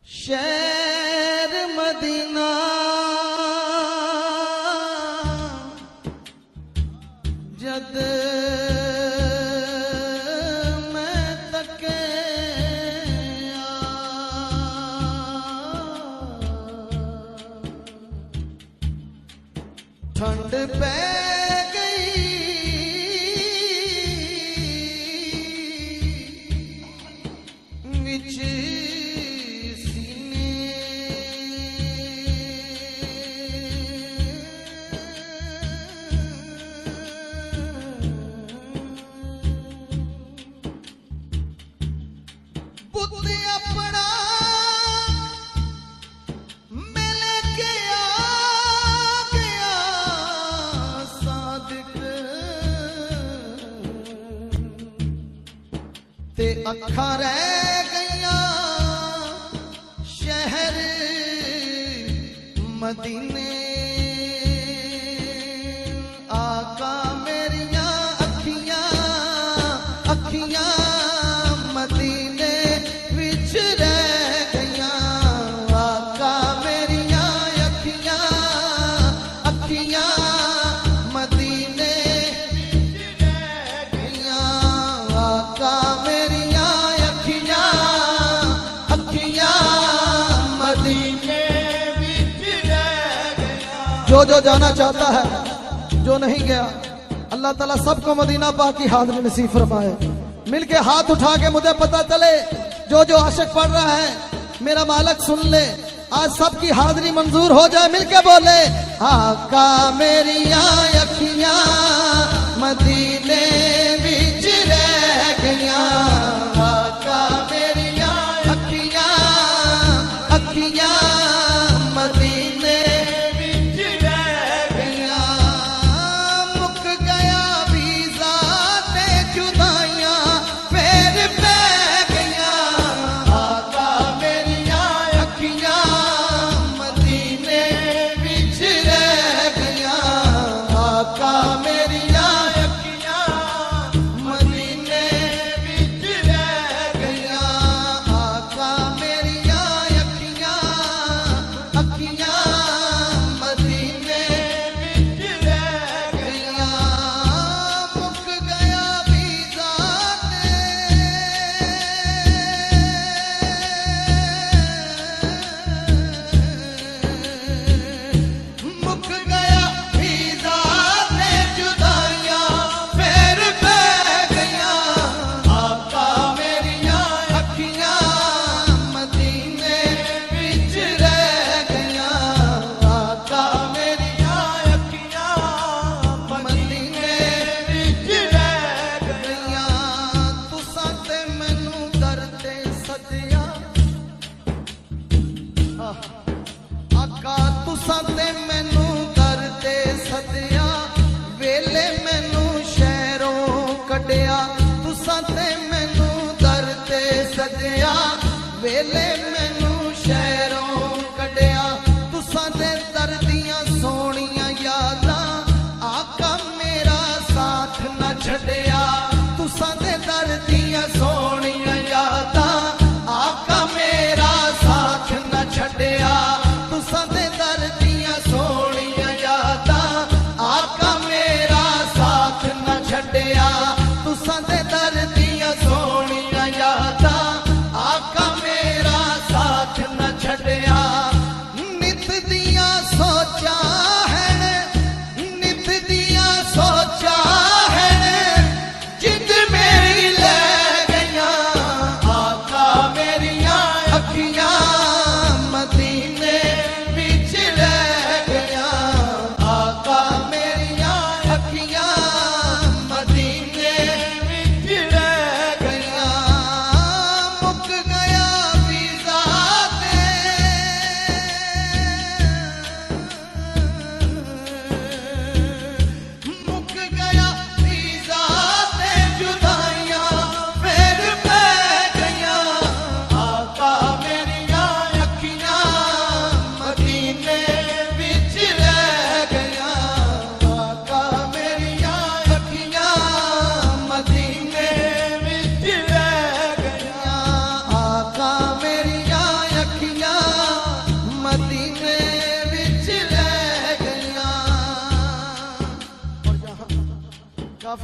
शहर मदीना जद मैं तके ठंड पै गई विच ते अखा रह गईया शहर मदीने आका मेरिया अखियां अखियां मदीने विच रह गईया आका मेरिया अखियां अखियां मदीने विच रह गईया आका जो जाना चाहता है जो नहीं गया अल्लाह ताला सबको मदीना पाक की हाज़िरी नसीब फरमाए। मिलके हाथ उठा के मुझे पता चले जो आशिक पढ़ रहा है मेरा मालिक सुन ले आज सबकी हाज़िरी मंजूर हो जाए। मिलके बोले आका मेरिया अखियां मदीने विच रह गईया आका मेरिया अखियां अखियां मदीने वेले मैनू शहरों कढ़िया तुसां दे दर दियां सोहणियां यादां आका मेरा साथ न छड्डिया तुसां दे दर दियां सोहणियां यादां आका मेरा साथ न छड्डिया तुसां दे दर दियां सोहणियां यादां आका मेरा साथ न छड्डिया तुसां दे दर दियां सोहणियां यादां आका छड़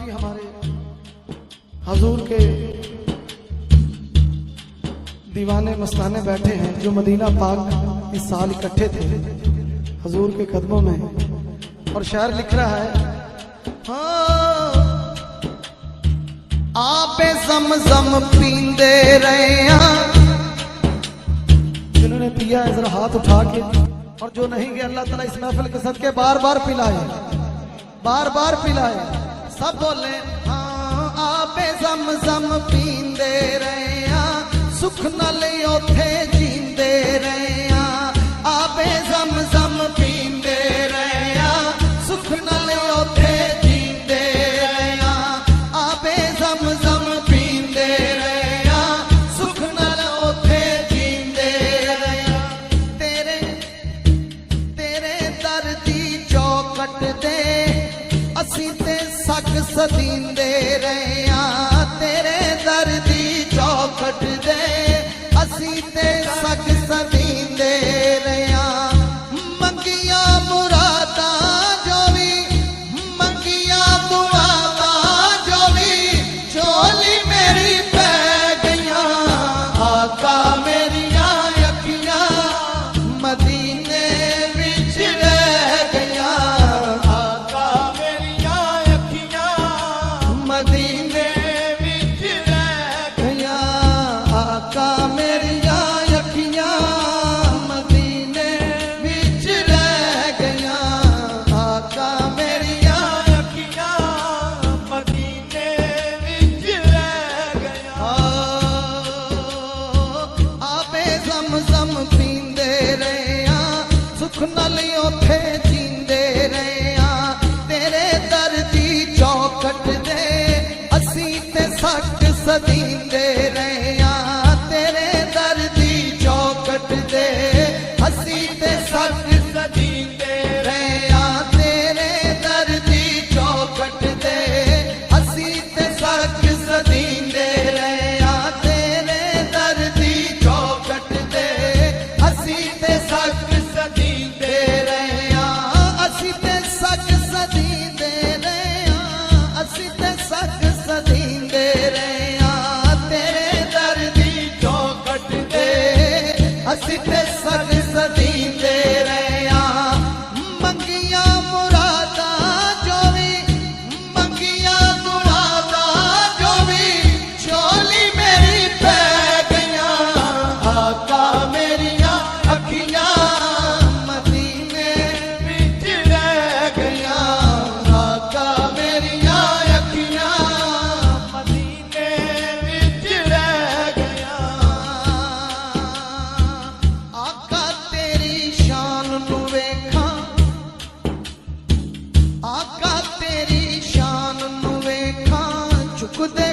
काफी हमारे हजूर के दीवाने मस्ताने बैठे हैं जो मदीना पाक इस साल इकट्ठे थे हजूर के कदमों में, और शायर लिख रहा है हाँ, आपे ज़म-ज़म पींदे रहे, जिन्होंने पिया है जरा हाथ उठा के, और जो नहीं गए अल्लाह ताला इस महफिल के सदके बार बार पिलाए, बार बार पिलाए। सब बोले हाँ, आपे ज़म-ज़म पींदे रहे, सुख नाल ओथे जींदे रहे, आपे ज़म-ज़म पींदे रहे, सुख नाल ओथे जींदे रहे, आपे ज़म-ज़म पींदे रहे, सुख नाल ओथे जींदे रहे। तेरे तेरे दर दी चौकट दे असीं ते सग सदींदे रहे, तेरे दर दी चौकट दे असीं ते सग सदींदे रहे, मंगिया मुरादा जो भी, मंगिया मुरादा जो भी, झोली मेरी पै गईयां, आका मेरिया अखियां मदीने विच रह गईयां, आका मेरिया अखियां मदीने विच रह गईयां, आका मेरिया अखियां मदीने विच रह गईयां, आका मेरिया अखियां मदीने विच रह गईयां। आपे ज़म-ज़म पींदे रहे, सुख नाल ओथे जींदे रहे, तेरे दर दी चौकट दे असीं ते सग सदींदे रहे, तेरे दर दी चौकट दे असीं ते सग सदींदे रहे, तेरे दर दी चौकट दे असीं ते सग सदींदे रहे, तेरे दर दी चौकट दे असीं ते सग सदींदे रहे, असीं ते सग सदींदे रहे, असीं ते सग सदींदे रहे, तेरे दर दी चौकट दे असीं ते सग सदींदे रहे, मंगिया मुरादा जो भी, मंगिया मुरादा जो भी, झोली मेरी पै गईयां, आका मेरिया अखियां मदीने विच रह गईयां, आका मेरिया अखियां मदीने विच रह गईयां। आका तेरी शान नू वेखां, आका तेरी शान नू वेखां, झुकदे